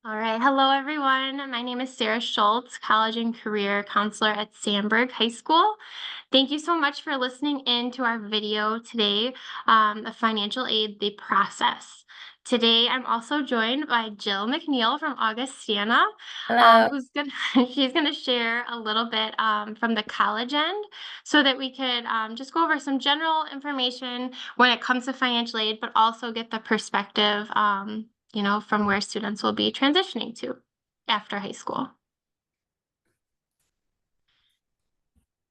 All right. Hello, everyone. My name is Sarah Schultz, college and career counselor at Sandburg High School. Thank you so much for listening in to our video today, the financial aid, the process. Today, I'm also joined by Jill McNeil from Augustana, Hello. who's gonna she's gonna share a little bit from the college end, so that we could just go over some general information when it comes to financial aid, but also get the perspective from where students will be transitioning to after high school.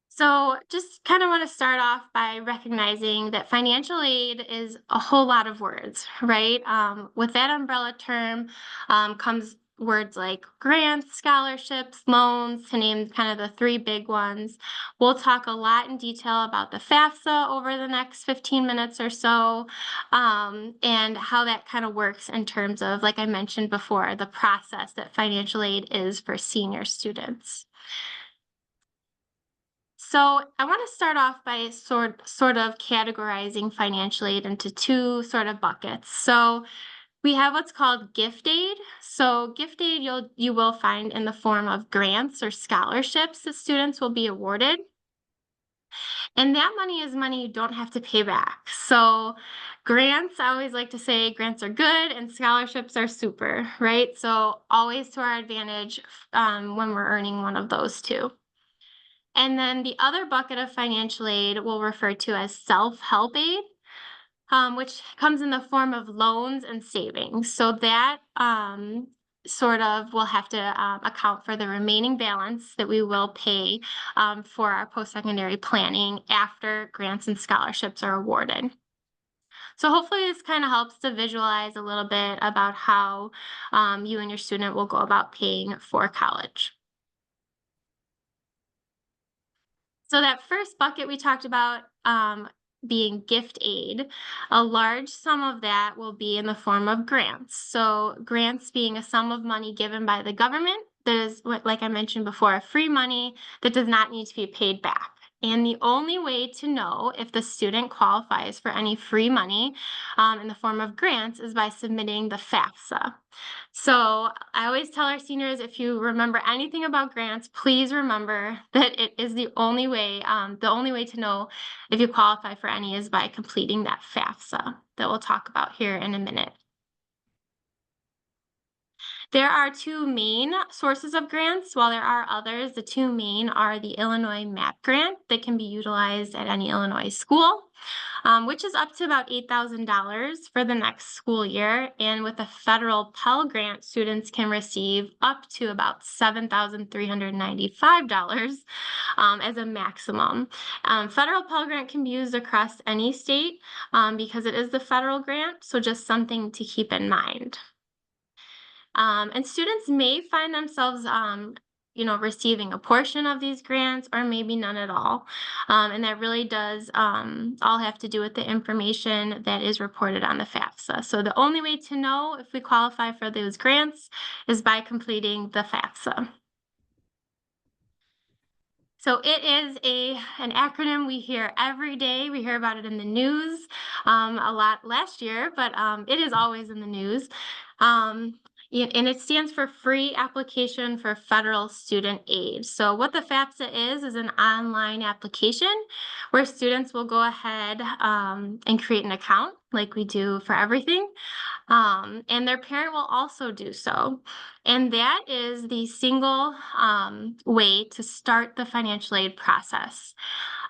So, just kind of want to start off by recognizing that financial aid is a whole lot of words, right? With that umbrella term comes words like grants, scholarships, loans, to name kind of the three big ones. We'll talk a lot in detail about the FAFSA over the next 15 minutes or so, and how that kind of works in terms of, like I mentioned before, the process that financial aid is for senior students. So I want to start off by sort of categorizing financial aid into two sort of buckets. So we have what's called gift aid. So gift aid you will find in the form of grants or scholarships that students will be awarded. And that money is money you don't have to pay back. So grants, I always like to say grants are good and scholarships are super, right? So always to our advantage when we're earning one of those two. And then the other bucket of financial aid we'll refer to as self-help aid, which comes in the form of loans and savings. So that sort of will have to account for the remaining balance that we will pay for our post-secondary planning after grants and scholarships are awarded. So hopefully this kind of helps to visualize a little bit about how you and your student will go about paying for college. So that first bucket we talked about being gift aid, a large sum of that will be in the form of grants. So grants being a sum of money given by the government that is, like I mentioned before, free money that does not need to be paid back. And the only way to know if the student qualifies for any free money in the form of grants is by submitting the FAFSA. So I always tell our seniors, if you remember anything about grants, please remember that it is the only way to know if you qualify for any is by completing that FAFSA that we'll talk about here in a minute. There are two main sources of grants. While there are others, the two main are the Illinois MAP grant that can be utilized at any Illinois school, which is up to about $8,000 for the next school year. And with a federal Pell Grant, students can receive up to about $7,395 as a maximum. Federal Pell Grant can be used across any state because it is the federal grant, so just something to keep in mind. And students may find themselves, receiving a portion of these grants or maybe none at all. And that really does all have to do with the information that is reported on the FAFSA. So the only way to know if we qualify for those grants is by completing the FAFSA. So it is an acronym we hear every day. We hear about it in the news a lot last year, but it is always in the news. Um, and it stands for Free Application for Federal Student Aid. So what the FAFSA is an online application where students will go ahead and create an account like we do for everything. And their parent will also do so. And that is the single way to start the financial aid process.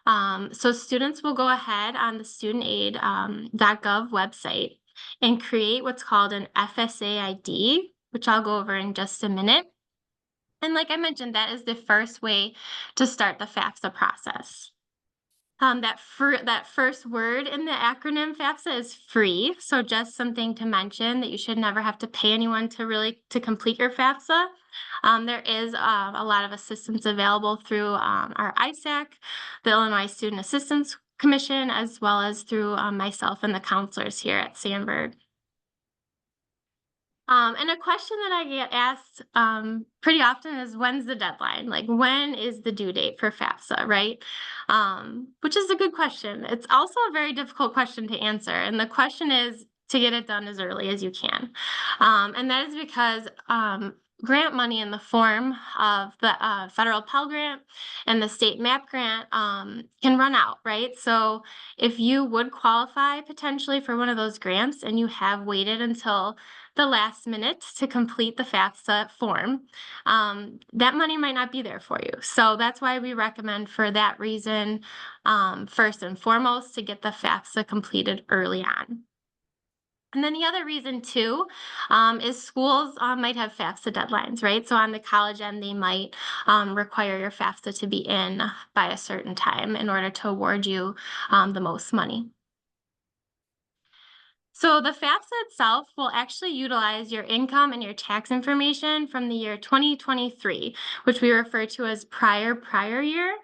So students will go ahead on the studentaid.gov website and create what's called an FSA ID, which I'll go over in just a minute. And like I mentioned, that is the first way to start the FAFSA process. That first word in the acronym FAFSA is free. So just something to mention that you should never have to pay anyone to complete your FAFSA. There is a lot of assistance available through our ISAC, the Illinois Student Assistance Commission, as well as through myself and the counselors here at Sandburg. And a question that I get asked pretty often is when's the deadline? Like, when is the due date for FAFSA, right? Which is a good question. It's also a very difficult question to answer. And the question is, to get it done as early as you can. And that is because grant money in the form of the federal Pell Grant and the state MAP grant can run out, right? So if you would qualify potentially for one of those grants and you have waited until the last minute to complete the FAFSA form, that money might not be there for you. So that's why we recommend, for that reason, first and foremost, to get the FAFSA completed early on. And then the other reason too is schools might have FAFSA deadlines, right? So on the college end, they might require your FAFSA to be in by a certain time in order to award you the most money. So the FAFSA itself will actually utilize your income and your tax information from the year 2023, which we refer to as prior year,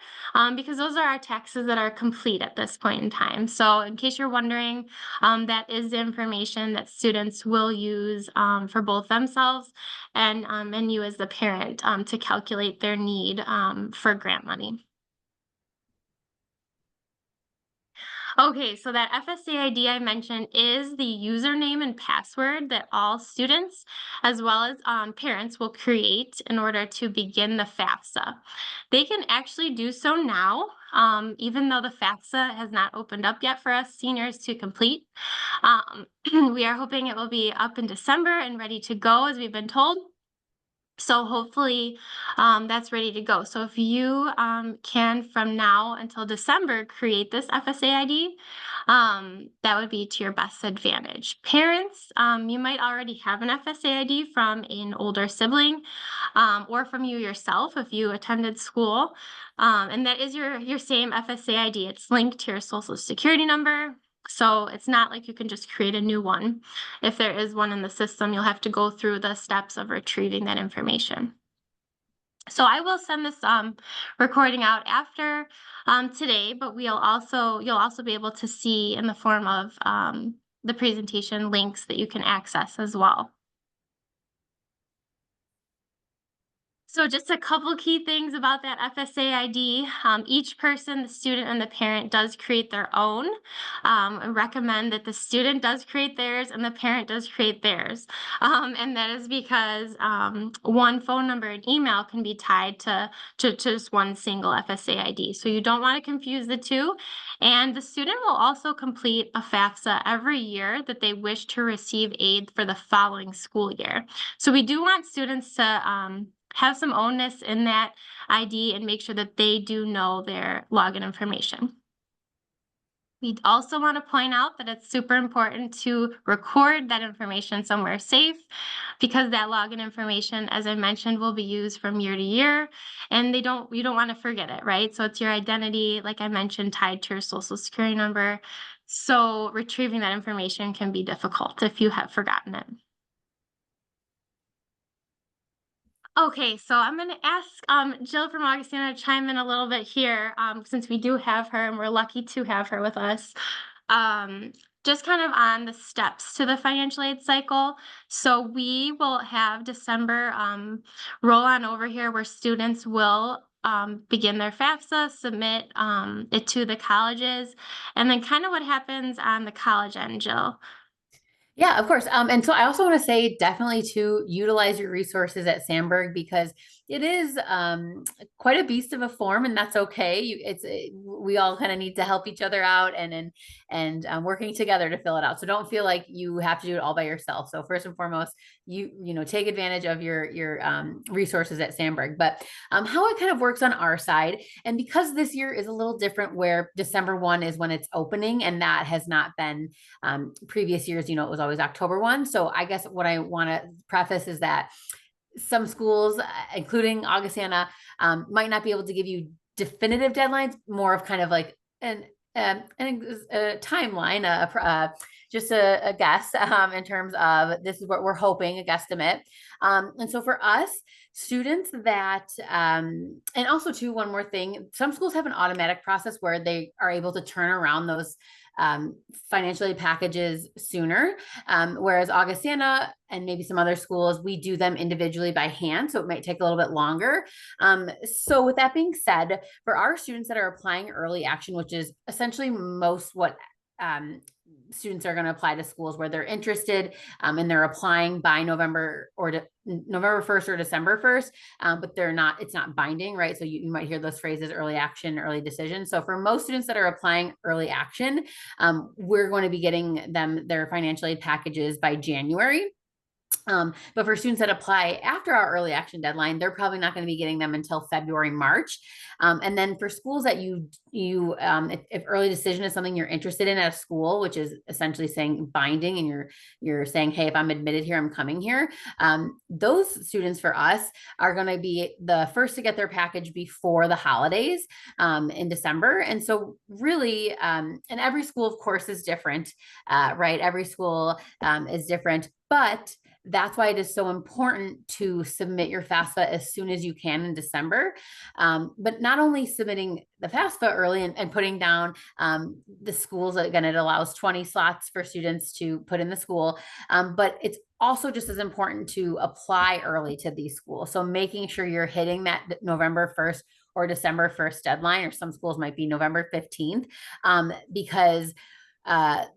because those are our taxes that are complete at this point in time. So in case you're wondering, that is the information that students will use for both themselves and you as the parent to calculate their need for grant money. Okay, so that FSA ID I mentioned is the username and password that all students, as well as parents, will create in order to begin the FAFSA. They can actually do so now, even though the FAFSA has not opened up yet for us seniors to complete. We are hoping it will be up in December and ready to go, as we've been told. So hopefully that's ready to go. So if you can, from now until December, create this FSA ID, that would be to your best advantage. Parents, you might already have an FSA ID from an older sibling or from you yourself if you attended school. And that is your same FSA ID. It's linked to your social security number. So it's not like you can just create a new one. If there is one in the system, you'll have to go through the steps of retrieving that information. So I will send this recording out after today, but you'll also be able to see in the form of the presentation links that you can access as well. So just a couple key things about that FSA ID. Each person, the student and the parent, does create their own. I recommend that the student does create theirs and the parent does create theirs. And that is because one phone number and email can be tied to just one single FSA ID. So you don't want to confuse the two. And the student will also complete a FAFSA every year that they wish to receive aid for the following school year. So we do want students to have some ownness in that ID and make sure that they do know their login information. We also want to point out that it's super important to record that information somewhere safe, because that login information, as I mentioned, will be used from year to year, and you don't want to forget it, right? So it's your identity, like I mentioned, tied to your social security number. So retrieving that information can be difficult if you have forgotten it. Okay, so I'm going to ask Jill from Augustana to chime in a little bit here, since we do have her and we're lucky to have her with us. Just kind of on the steps to the financial aid cycle. So we will have December roll on over here, where students will begin their FAFSA, submit it to the colleges, and then kind of what happens on the college end, Jill. Yeah, of course. And so I also want to say definitely to utilize your resources at Sandberg, because it is quite a beast of a form, and that's okay. We all kind of need to help each other out and working together to fill it out. So don't feel like you have to do it all by yourself. So first and foremost, you know, take advantage of your resources at Sandberg. But how it kind of works on our side, and because this year is a little different, where December 1 is when it's opening, and that has not been previous years, you know, it was always October 1. So I guess what I want to preface is that some schools, including Augustana, might not be able to give you definitive deadlines, more of kind of like a timeline, just a guess in terms of this is what we're hoping, a guesstimate. And so for us, students that, and also too, one more thing, some schools have an automatic process where they are able to turn around those financial aid packages sooner. Whereas Augustana and maybe some other schools, we do them individually by hand. So it might take a little bit longer. So with that being said, for our students that are applying early action, which is essentially most what students are going to apply to schools where they're interested, and they're applying by November or November 1st or December 1st, but it's not binding, right? So you might hear those phrases, early action, early decision. So for most students that are applying early action, we're going to be getting them their financial aid packages by January. But for students that apply after our early action deadline, they're probably not going to be getting them until February, March. And then for schools that if early decision is something you're interested in at a school, which is essentially saying binding, and you're saying, hey, if I'm admitted here, I'm coming here. Those students for us are going to be the first to get their package before the holidays in December. And so really, and every school, of course, is different, right? Every school is different, but that's why it is so important to submit your FAFSA as soon as you can in December. But not only submitting the FAFSA early and putting down the schools, again, it allows 20 slots for students to put in the school, but it's also just as important to apply early to these schools. So making sure you're hitting that November 1st or December 1st deadline, or some schools might be November 15th, because our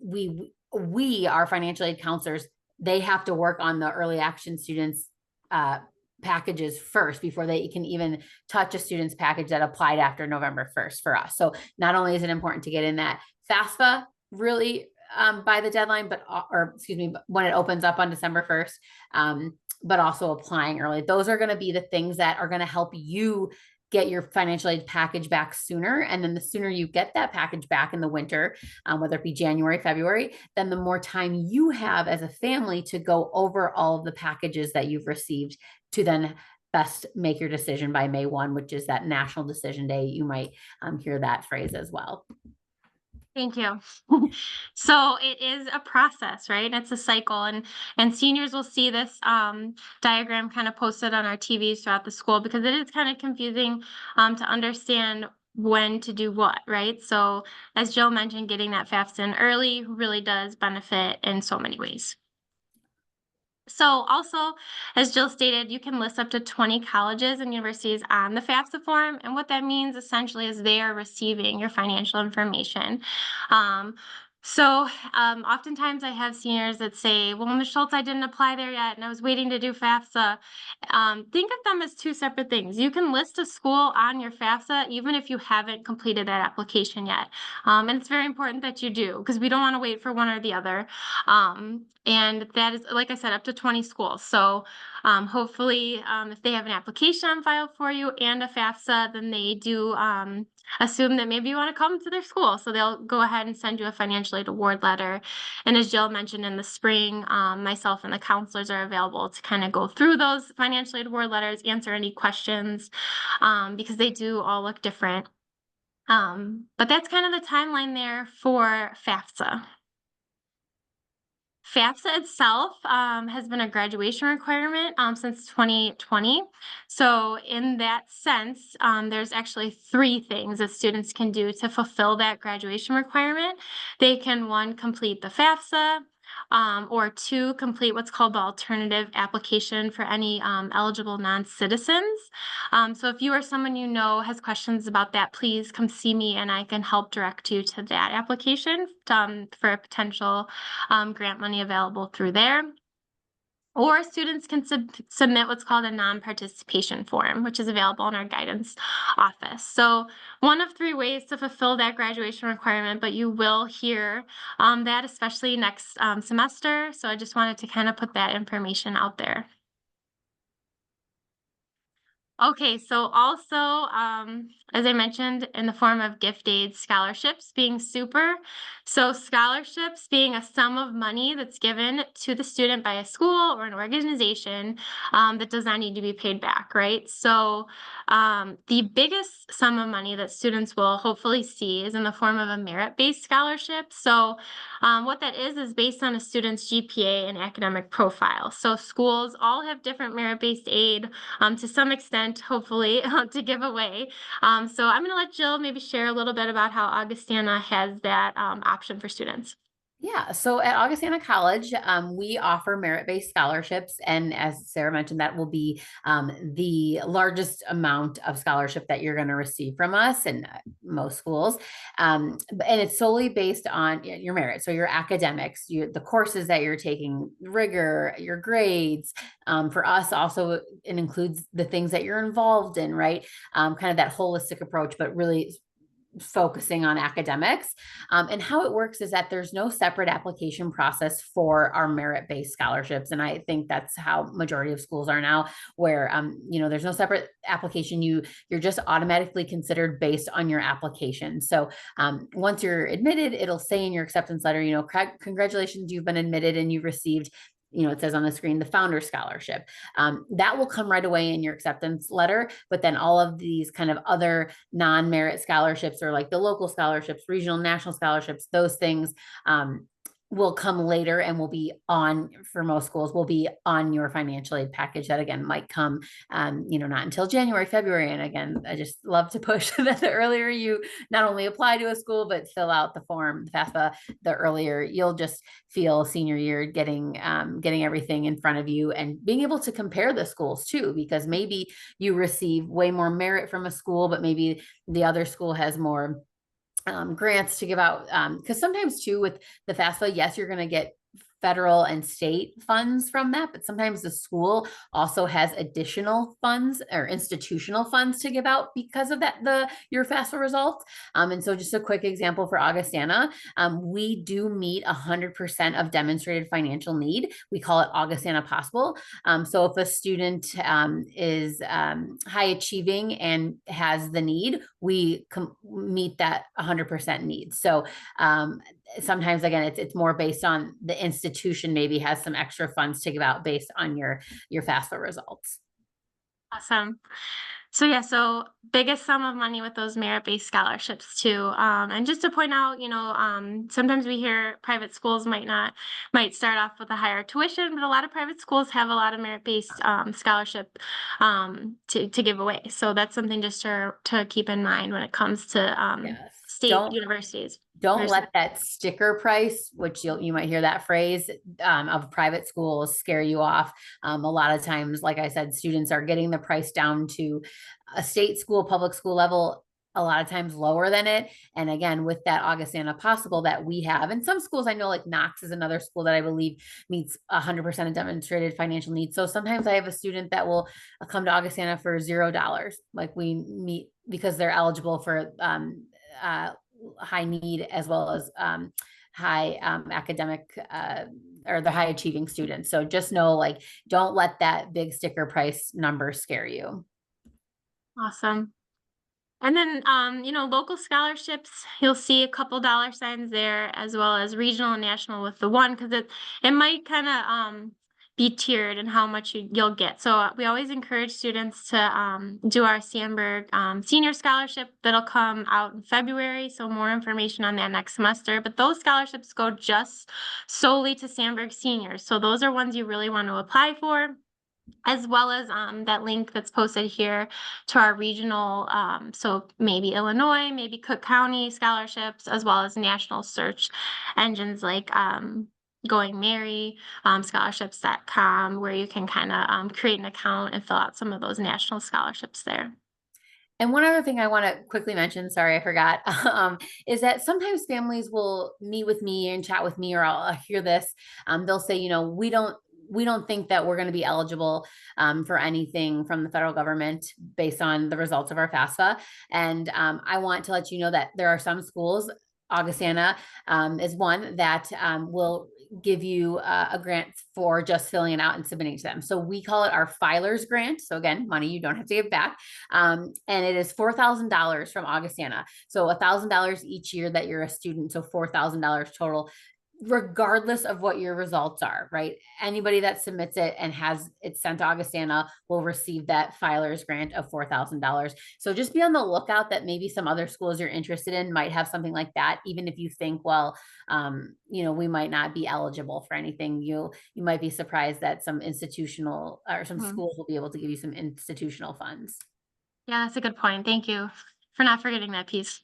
financial aid counselors, they have to work on the early action students packages first before they can even touch a student's package that applied after November 1st for us. So not only is it important to get in that FAFSA really by the deadline, when it opens up on December 1st, but also applying early. Those are going to be the things that are going to help you get your financial aid package back sooner. And then the sooner you get that package back in the winter, whether it be January, February, then the more time you have as a family to go over all of the packages that you've received to then best make your decision by May 1, which is that national decision day. You might hear that phrase as well. Thank you. So it is a process, right? It's a cycle, and seniors will see this diagram kind of posted on our TVs throughout the school, because it is kind of confusing to understand when to do what, right? So as Jill mentioned, getting that FAFSA in early really does benefit in so many ways. So also, as Jill stated, you can list up to 20 colleges and universities on the FAFSA form. And what that means essentially is they are receiving your financial information. Oftentimes I have seniors that say, well, Ms. Schultz, I didn't apply there yet, and I was waiting to do FAFSA. Think of them as two separate things. You can list a school on your FAFSA, even if you haven't completed that application yet. And it's very important that you do, because we don't want to wait for one or the other. And that is, like I said, up to 20 schools. So hopefully, if they have an application on file for you and a FAFSA, then they do assume that maybe you want to come to their school. So they'll go ahead and send you a financial aid award letter. And as Jill mentioned, in the spring, myself and the counselors are available to kind of go through those financial aid award letters, answer any questions, because they do all look different. But that's kind of the timeline there for FAFSA. FAFSA itself has been a graduation requirement since 2020. So in that sense, there's actually 3 things that students can do to fulfill that graduation requirement. They can, 1, complete the FAFSA, or 2, complete what's called the alternative application for any eligible non-citizens. So if you or someone you know has questions about that, please come see me and I can help direct you to that application for a potential grant money available through there. Or students can submit what's called a non-participation form, which is available in our guidance office. So 1 of 3 ways to fulfill that graduation requirement, but you will hear that especially next semester. So I just wanted to kind of put that information out there. Okay, so also, as I mentioned, in the form of gift aid, scholarships being super. So scholarships being a sum of money that's given to the student by a school or an organization that does not need to be paid back, right? So the biggest sum of money that students will hopefully see is in the form of a merit-based scholarship. So what that is based on a student's GPA and academic profile. So schools all have different merit-based aid to some extent, hopefully, to give away. So I'm going to let Jill maybe share a little bit about how Augustana has that option for students. Yeah, so at Augustana College, we offer merit-based scholarships, and as Sarah mentioned, that will be the largest amount of scholarship that you're going to receive from us, and most schools, and it's solely based on your merit. So your academics, the courses that you're taking, rigor, your grades. For us, also it includes the things that you're involved in, right? Kind of that holistic approach, but really focusing on academics. And how it works is that there's no separate application process for our merit-based scholarships. And I think that's how majority of schools are now, where there's no separate application. You're just automatically considered based on your application. So once you're admitted, it'll say in your acceptance letter, congratulations, you've been admitted and you've received, it says on the screen, the founder scholarship. That will come right away in your acceptance letter. But then all of these kind of other non-merit scholarships, or like the local scholarships, regional, national scholarships, those things will come later and will be on, for most schools, will be on your financial aid package. That again might come, not until January, February. And again, I just love to push that the earlier you not only apply to a school, but fill out the form, the FAFSA, the earlier you'll just feel senior year getting everything in front of you and being able to compare the schools too, because maybe you receive way more merit from a school, but maybe the other school has more grants to give out. Because sometimes too with the FAFSA, yes, you're going to get federal and state funds from that, but sometimes the school also has additional funds or institutional funds to give out because of your FAFSA results. And so just a quick example for Augustana, we do meet 100% of demonstrated financial need. We call it Augustana Possible. So if a student is high achieving and has the need, we meet that 100% need. So sometimes again, it's more based on the institution maybe has some extra funds to give out based on your FAFSA results. Awesome. So yeah, so biggest sum of money with those merit-based scholarships too. And just to point out, sometimes we hear private schools might start off with a higher tuition, but a lot of private schools have a lot of merit-based scholarship to give away. So that's something just to keep in mind when it comes to Yes. state universities. Don't let that sticker price, which you might hear that phrase, of private schools scare you off. A lot of times, like I said, students are getting the price down to a state school, public school level, a lot of times lower than it. And again, with that Augustana Possible that we have, and some schools I know, like Knox is another school that I believe meets 100% of demonstrated financial needs. So sometimes I have a student that will come to Augustana for $0. Like we meet because they're eligible for high need as well as high academic or the high achieving students. So just know, like, don't let that big sticker price number scare you. Awesome. And then, local scholarships, you'll see a couple dollar signs there, as well as regional and national with the one, because it might kind of be tiered in how much you'll get. So we always encourage students to do our Sandberg senior scholarship that'll come out in February. So more information on that next semester. But those scholarships go just solely to Sandberg seniors. So those are ones you really want to apply for, as well as that link that's posted here to our regional, so maybe Illinois, maybe Cook County scholarships, as well as national search engines like Going Merry, scholarships.com, where you can kind of create an account and fill out some of those national scholarships there. And one other thing I want to quickly mention, sorry, I forgot, is that sometimes families will meet with me and chat with me, or I'll hear this. They'll say, we don't think that we're going to be eligible for anything from the federal government based on the results of our FAFSA. And I want to let you know that there are some schools, Augustana is one, that will give you a grant for just filling it out and submitting to them. So we call it our filer's grant. So again, money you don't have to give back. And it is $4,000 from Augustana. So $1,000 each year that you're a student. So $4,000 total, regardless of what your results are, right? Anybody that submits it and has it sent to Augustana will receive that filer's grant of $4,000. So just be on the lookout that maybe some other schools you're interested in might have something like that. Even if you think, well, we might not be eligible for anything, you might be surprised that some institutional or some schools will be able to give you some institutional funds. Yeah, that's a good point. Thank you for not forgetting that piece.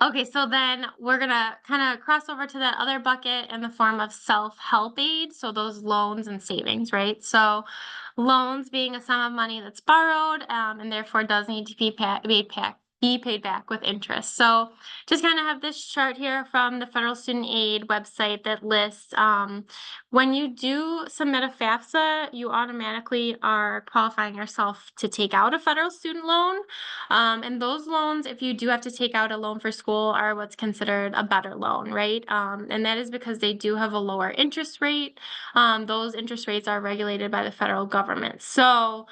Okay, so then we're gonna kind of cross over to that other bucket in the form of self-help aid. So those loans and savings, right? So loans being a sum of money that's borrowed, and therefore does need to be paid back with interest. So just kind of have this chart here from the Federal Student Aid website that lists when you do submit a FAFSA, you automatically are qualifying yourself to take out a federal student loan. And those loans, if you do have to take out a loan for school, are what's considered a better loan, right? And that is because they do have a lower interest rate. Those interest rates are regulated by the federal government. So,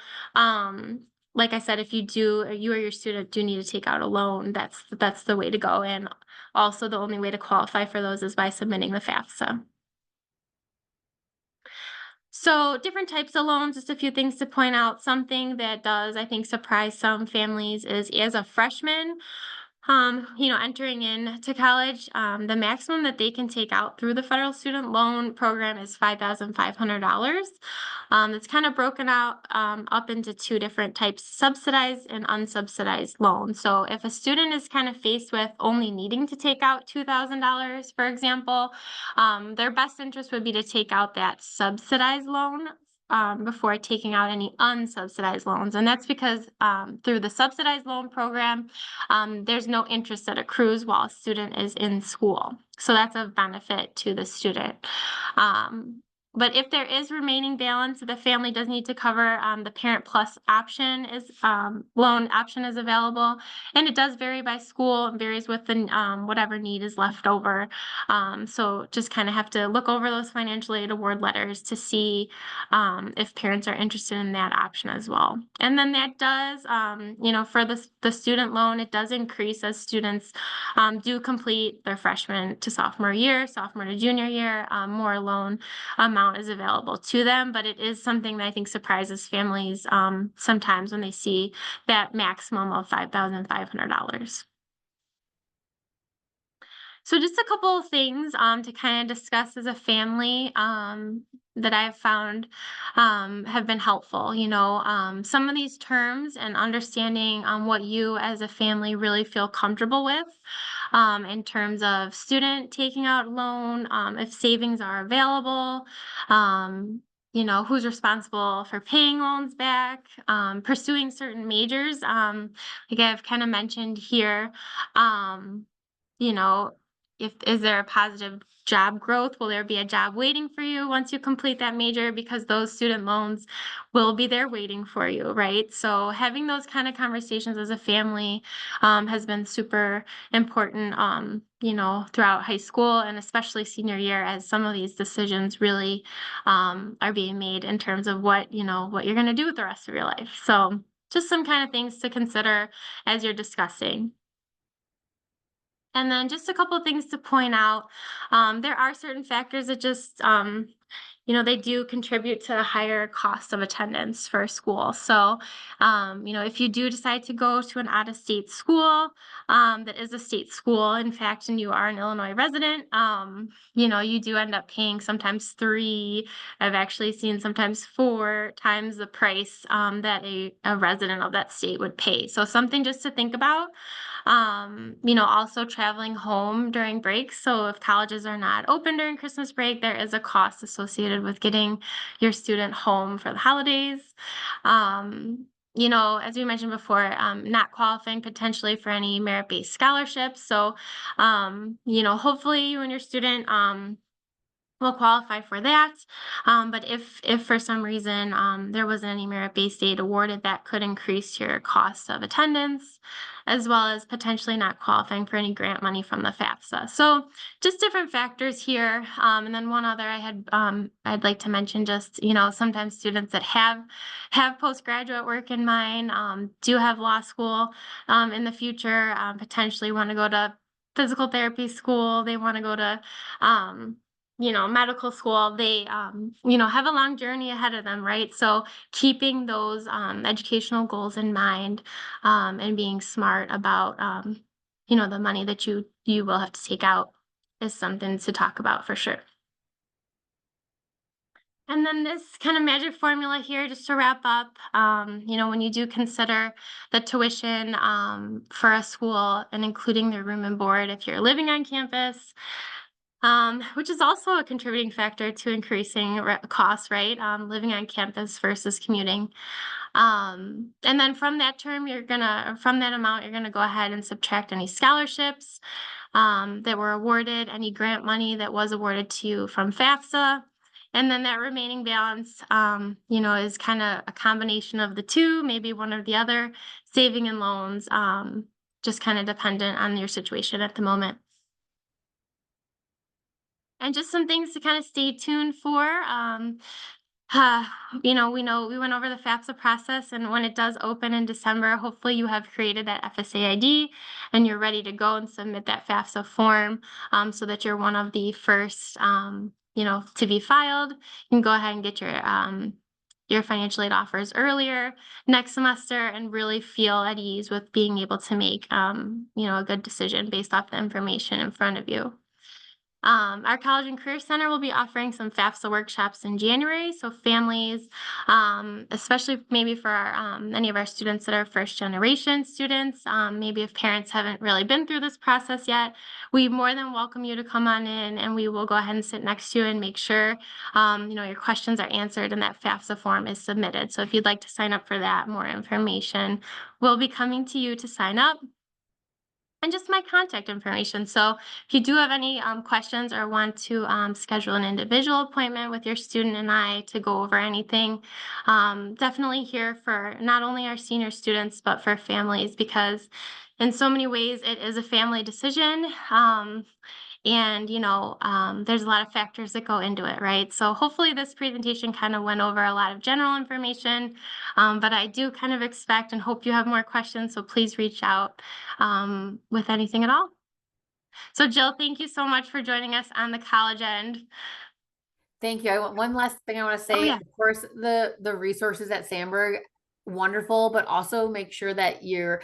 like I said, if you or your student do need to take out a loan, that's the way to go. And also, the only way to qualify for those is by submitting the FAFSA. So different types of loans, just a few things to point out. Something that does, I think, surprise some families is as a freshman, entering into college, the maximum that they can take out through the federal student loan program is $5,500. It's kind of broken out up into two different types: subsidized and unsubsidized loans. So if a student is kind of faced with only needing to take out $2,000, for example, their best interest would be to take out that subsidized loan before taking out any unsubsidized loans. And that's because through the subsidized loan program, there's no interest that accrues while a student is in school. So that's of benefit to the student. Um, but if there is remaining balance, the family does need to cover the Parent Plus option is loan option is available, and it does vary by school and varies with the whatever need is left over. So just kind of have to look over those financial aid award letters to see if parents are interested in that option as well. And then that does, for the student loan, it does increase as students do complete their freshman to sophomore year, sophomore to junior year. More loan amount is available to them, but it is something that I think surprises families sometimes when they see that maximum of $5,500. So just a couple of things to kind of discuss as a family that I've found have been helpful. Some of these terms and understanding what you as a family really feel comfortable with in terms of student taking out a loan, if savings are available. Who's responsible for paying loans back, pursuing certain majors, like I've kind of mentioned here. Um, you know, if is there a positive job growth? Will there be a job waiting for you once you complete that major? Because those student loans will be there waiting for you, right? So having those kind of conversations as a family has been super important, throughout high school and especially senior year, as some of these decisions really are being made in terms of what you're going to do with the rest of your life. So just some kind of things to consider as you're discussing. And then just a couple of things to point out. There are certain factors that just, they do contribute to the higher cost of attendance for school. So, if you do decide to go to an out of state school that is a state school, in fact, and you are an Illinois resident, you do end up paying sometimes three, I've actually seen sometimes four times the price that a resident of that state would pay. So, something just to think about. Also traveling home during breaks. So if colleges are not open during Christmas break, there is a cost associated with getting your student home for the holidays. As we mentioned before, not qualifying potentially for any merit-based scholarships. So, hopefully you and your student will qualify for that. But if for some reason there wasn't any merit-based aid awarded, that could increase your cost of attendance, as well as potentially not qualifying for any grant money from the FAFSA. So just different factors here. And then one other I'd like to mention, just sometimes students that have postgraduate work in mind, do have law school in the future, potentially want to go to physical therapy school. They want to go to medical school. They have a long journey ahead of them, right? So keeping those educational goals in mind and being smart about the money that you will have to take out is something to talk about for sure. And then this kind of magic formula here, just to wrap up, when you do consider the tuition for a school and including their room and board if you're living on campus, which is also a contributing factor to increasing costs, right? Living on campus versus commuting. And then from that amount, you're gonna go ahead and subtract any scholarships that were awarded, any grant money that was awarded to you from FAFSA. And then that remaining balance, is kind of a combination of the two, maybe one or the other, saving and loans, just kind of dependent on your situation at the moment. And just some things to kind of stay tuned for. Uh, we went over the FAFSA process, and when it does open in December, hopefully you have created that FSA ID and you're ready to go and submit that FAFSA form, so that you're one of the first, to be filed. You can go ahead and get your financial aid offers earlier next semester and really feel at ease with being able to make, a good decision based off the information in front of you. Our College and Career Center will be offering some FAFSA workshops in January. So families, especially maybe for any of our students that are first generation students, maybe if parents haven't really been through this process yet, we more than welcome you to come on in and we will go ahead and sit next to you and make sure, your questions are answered and that FAFSA form is submitted. So if you'd like to sign up for that, more information will be coming to you to sign up and just my contact information. So if you do have any questions or want to schedule an individual appointment with your student and I to go over anything, definitely here for not only our senior students, but for families, because in so many ways it is a family decision. And there's a lot of factors that go into it, right? So hopefully this presentation kind of went over a lot of general information, but I do kind of expect and hope you have more questions, so please reach out with anything at all. So Jill, thank you so much for joining us on the college end. Thank you. I want one last thing I want to Oh say. yeah. Of course, the resources at Sandberg, wonderful, but also make sure that you're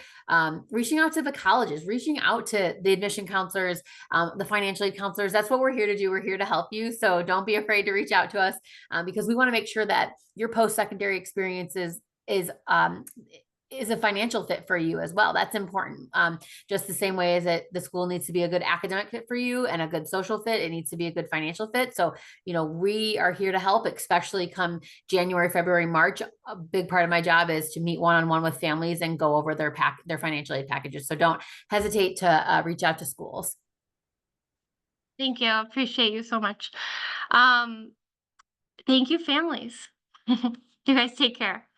reaching out to the colleges, reaching out to the admission counselors, the financial aid counselors. That's what we're here to do. We're here to help you. So don't be afraid to reach out to us, because we want to make sure that your post-secondary experiences is a financial fit for you as well. That's important. Just the same way as the school needs to be a good academic fit for you and a good social fit, it needs to be a good financial fit. So, we are here to help, especially come January, February, March. A big part of my job is to meet one-on-one with families and go over their financial aid packages. So don't hesitate to reach out to schools. Thank you. Appreciate you so much. Um, Thank you, families. You guys take care.